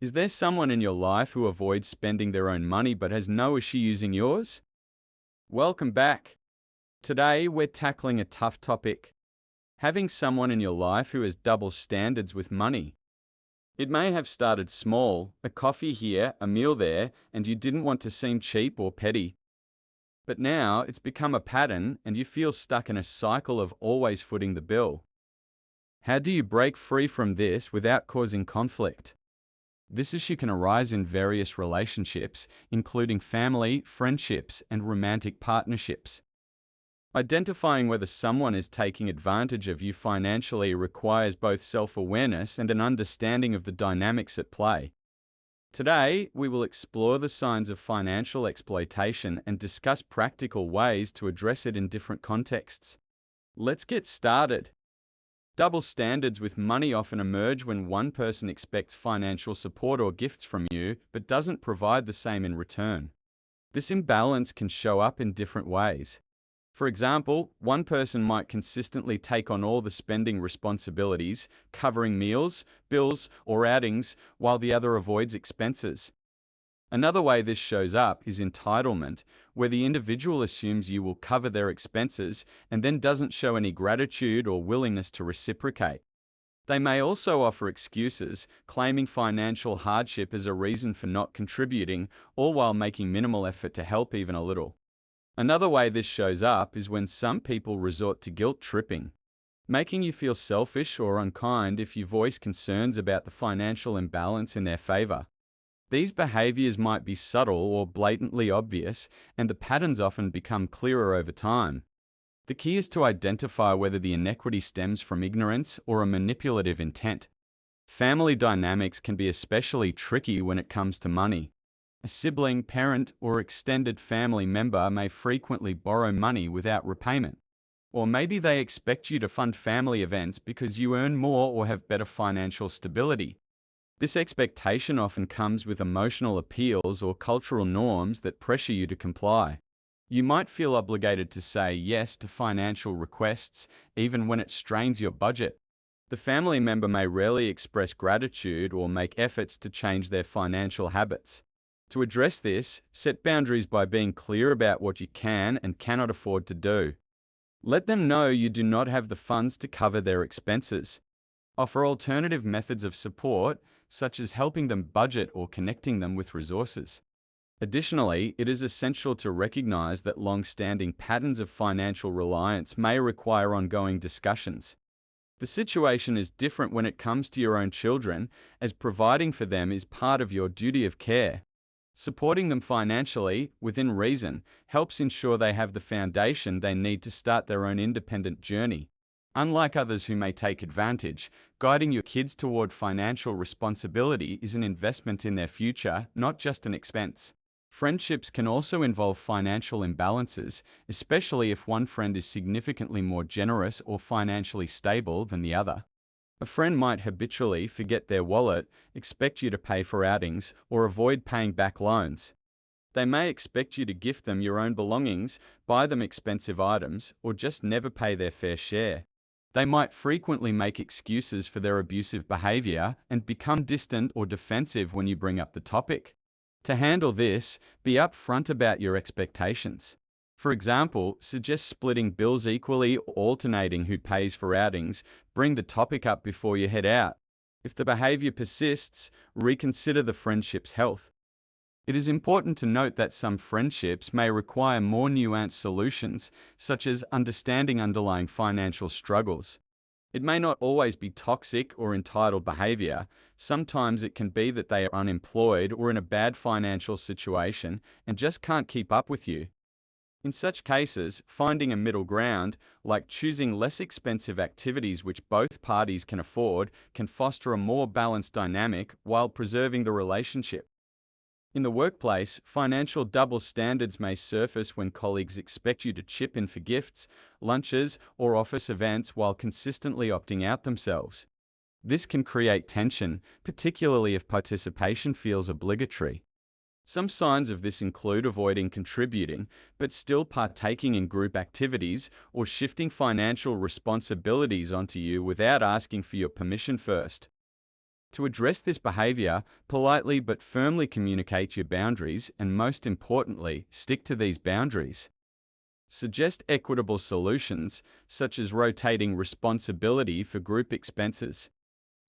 Is there someone in your life who avoids spending their own money but has no issue using yours? Welcome back. Today, we're tackling a tough topic: having someone in your life who has double standards with money. It may have started small, a coffee here, a meal there, and you didn't want to seem cheap or petty. But now it's become a pattern and you feel stuck in a cycle of always footing the bill. How do you break free from this without causing conflict? This issue can arise in various relationships, including family, friendships, and romantic partnerships. Identifying whether someone is taking advantage of you financially requires both self-awareness and an understanding of the dynamics at play. Today, we will explore the signs of financial exploitation and discuss practical ways to address it in different contexts. Let's get started. Double standards with money often emerge when one person expects financial support or gifts from you, but doesn't provide the same in return. This imbalance can show up in different ways. For example, one person might consistently take on all the spending responsibilities, covering meals, bills, or outings, while the other avoids expenses. Another way this shows up is entitlement, where the individual assumes you will cover their expenses and then doesn't show any gratitude or willingness to reciprocate. They may also offer excuses, claiming financial hardship as a reason for not contributing, all while making minimal effort to help even a little. Another way this shows up is when some people resort to guilt tripping, making you feel selfish or unkind if you voice concerns about the financial imbalance in their favor. These behaviors might be subtle or blatantly obvious, and the patterns often become clearer over time. The key is to identify whether the inequity stems from ignorance or a manipulative intent. Family dynamics can be especially tricky when it comes to money. A sibling, parent, or extended family member may frequently borrow money without repayment. Or maybe they expect you to fund family events because you earn more or have better financial stability. This expectation often comes with emotional appeals or cultural norms that pressure you to comply. You might feel obligated to say yes to financial requests, even when it strains your budget. The family member may rarely express gratitude or make efforts to change their financial habits. To address this, set boundaries by being clear about what you can and cannot afford to do. Let them know you do not have the funds to cover their expenses. Offer alternative methods of support, such as helping them budget or connecting them with resources. Additionally, it is essential to recognize that long-standing patterns of financial reliance may require ongoing discussions. The situation is different when it comes to your own children, as providing for them is part of your duty of care. Supporting them financially, within reason, helps ensure they have the foundation they need to start their own independent journey. Unlike others who may take advantage, guiding your kids toward financial responsibility is an investment in their future, not just an expense. Friendships can also involve financial imbalances, especially if one friend is significantly more generous or financially stable than the other. A friend might habitually forget their wallet, expect you to pay for outings, or avoid paying back loans. They may expect you to gift them your own belongings, buy them expensive items, or just never pay their fair share. They might frequently make excuses for their abusive behavior and become distant or defensive when you bring up the topic. To handle this, be upfront about your expectations. For example, suggest splitting bills equally or alternating who pays for outings. Bring the topic up before you head out. If the behavior persists, reconsider the friendship's health. It is important to note that some friendships may require more nuanced solutions, such as understanding underlying financial struggles. It may not always be toxic or entitled behavior. Sometimes it can be that they are unemployed or in a bad financial situation and just can't keep up with you. In such cases, finding a middle ground, like choosing less expensive activities which both parties can afford, can foster a more balanced dynamic while preserving the relationship. In the workplace, financial double standards may surface when colleagues expect you to chip in for gifts, lunches, or office events while consistently opting out themselves. This can create tension, particularly if participation feels obligatory. Some signs of this include avoiding contributing, but still partaking in group activities, or shifting financial responsibilities onto you without asking for your permission first. To address this behavior, politely but firmly communicate your boundaries and, most importantly, stick to these boundaries. Suggest equitable solutions, such as rotating responsibility for group expenses.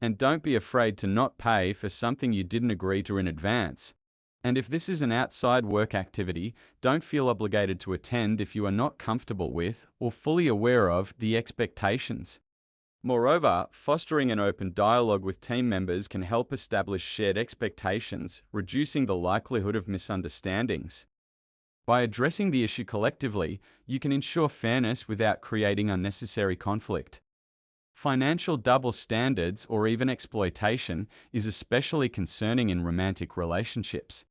And don't be afraid to not pay for something you didn't agree to in advance. And if this is an outside work activity, don't feel obligated to attend if you are not comfortable with or fully aware of the expectations. Moreover, fostering an open dialogue with team members can help establish shared expectations, reducing the likelihood of misunderstandings. By addressing the issue collectively, you can ensure fairness without creating unnecessary conflict. Financial double standards or even exploitation is especially concerning in romantic relationships,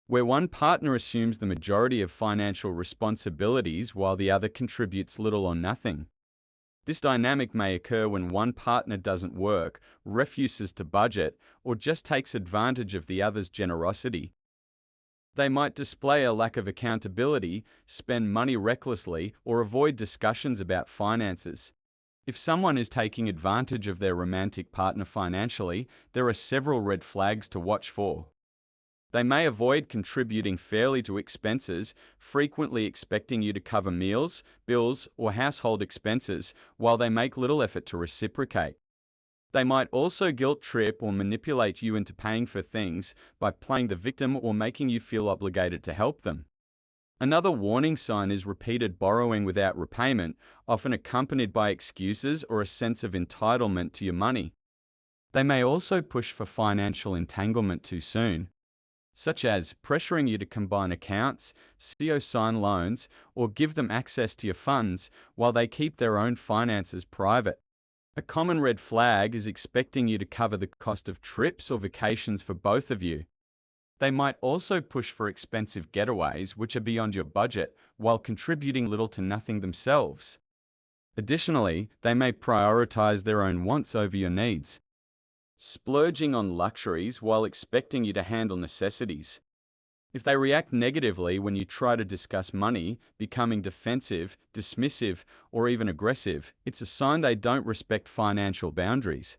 where one partner assumes the majority of financial responsibilities while the other contributes little or nothing. This dynamic may occur when one partner doesn't work, refuses to budget, or just takes advantage of the other's generosity. They might display a lack of accountability, spend money recklessly, or avoid discussions about finances. If someone is taking advantage of their romantic partner financially, there are several red flags to watch for. They may avoid contributing fairly to expenses, frequently expecting you to cover meals, bills, or household expenses, while they make little effort to reciprocate. They might also guilt trip or manipulate you into paying for things by playing the victim or making you feel obligated to help them. Another warning sign is repeated borrowing without repayment, often accompanied by excuses or a sense of entitlement to your money. They may also push for financial entanglement too soon, such as pressuring you to combine accounts, co-sign loans, or give them access to your funds while they keep their own finances private. A common red flag is expecting you to cover the cost of trips or vacations for both of you. They might also push for expensive getaways which are beyond your budget while contributing little to nothing themselves. Additionally, they may prioritize their own wants over your needs, splurging on luxuries while expecting you to handle necessities. If they react negatively when you try to discuss money, becoming defensive, dismissive, or even aggressive, it's a sign they don't respect financial boundaries.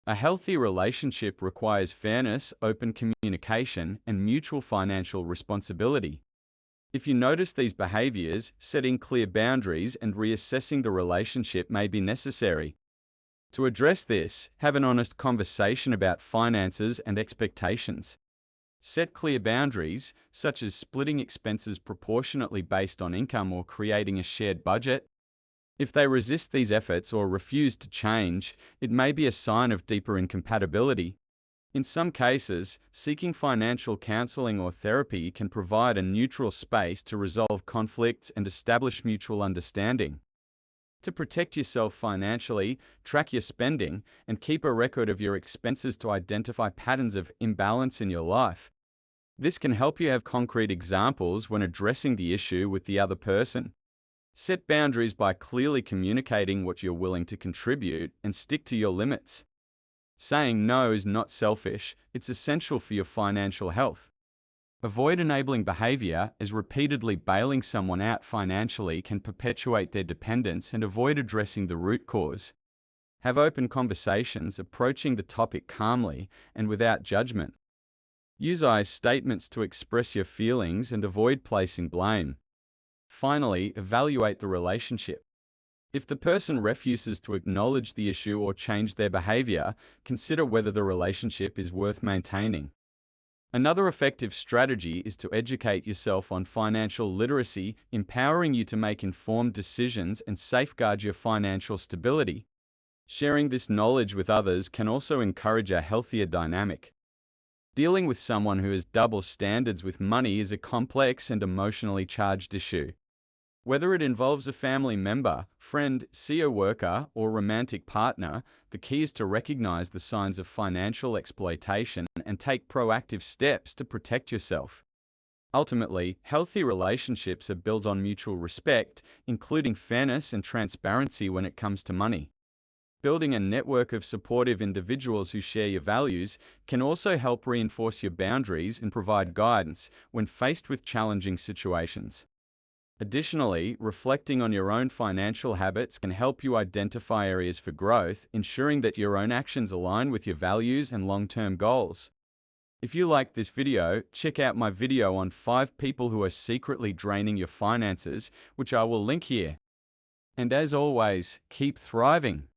A healthy relationship requires fairness, open communication, and mutual financial responsibility. If you notice these behaviors, setting clear boundaries and reassessing the relationship may be necessary. To address this, have an honest conversation about finances and expectations. Set clear boundaries, such as splitting expenses proportionately based on income or creating a shared budget. If they resist these efforts or refuse to change, it may be a sign of deeper incompatibility. In some cases, seeking financial counseling or therapy can provide a neutral space to resolve conflicts and establish mutual understanding. To protect yourself financially, track your spending, and keep a record of your expenses to identify patterns of imbalance in your life. This can help you have concrete examples when addressing the issue with the other person. Set boundaries by clearly communicating what you're willing to contribute and stick to your limits. Saying no is not selfish, it's essential for your financial health. Avoid enabling behavior, as repeatedly bailing someone out financially can perpetuate their dependence, and avoid addressing the root cause. Have open conversations, approaching the topic calmly and without judgment. Use I statements to express your feelings and avoid placing blame. Finally, evaluate the relationship. If the person refuses to acknowledge the issue or change their behavior, consider whether the relationship is worth maintaining. Another effective strategy is to educate yourself on financial literacy, empowering you to make informed decisions and safeguard your financial stability. Sharing this knowledge with others can also encourage a healthier dynamic. Dealing with someone who has double standards with money is a complex and emotionally charged issue. Whether it involves a family member, friend, CO worker, or romantic partner, the key is to recognize the signs of financial exploitation and take proactive steps to protect yourself. Ultimately, healthy relationships are built on mutual respect, including fairness and transparency when it comes to money. Building a network of supportive individuals who share your values can also help reinforce your boundaries and provide guidance when faced with challenging situations. Additionally, reflecting on your own financial habits can help you identify areas for growth, ensuring that your own actions align with your values and long-term goals. If you liked this video, check out my video on 5 people who are secretly draining your finances, which I will link here. And as always, keep thriving.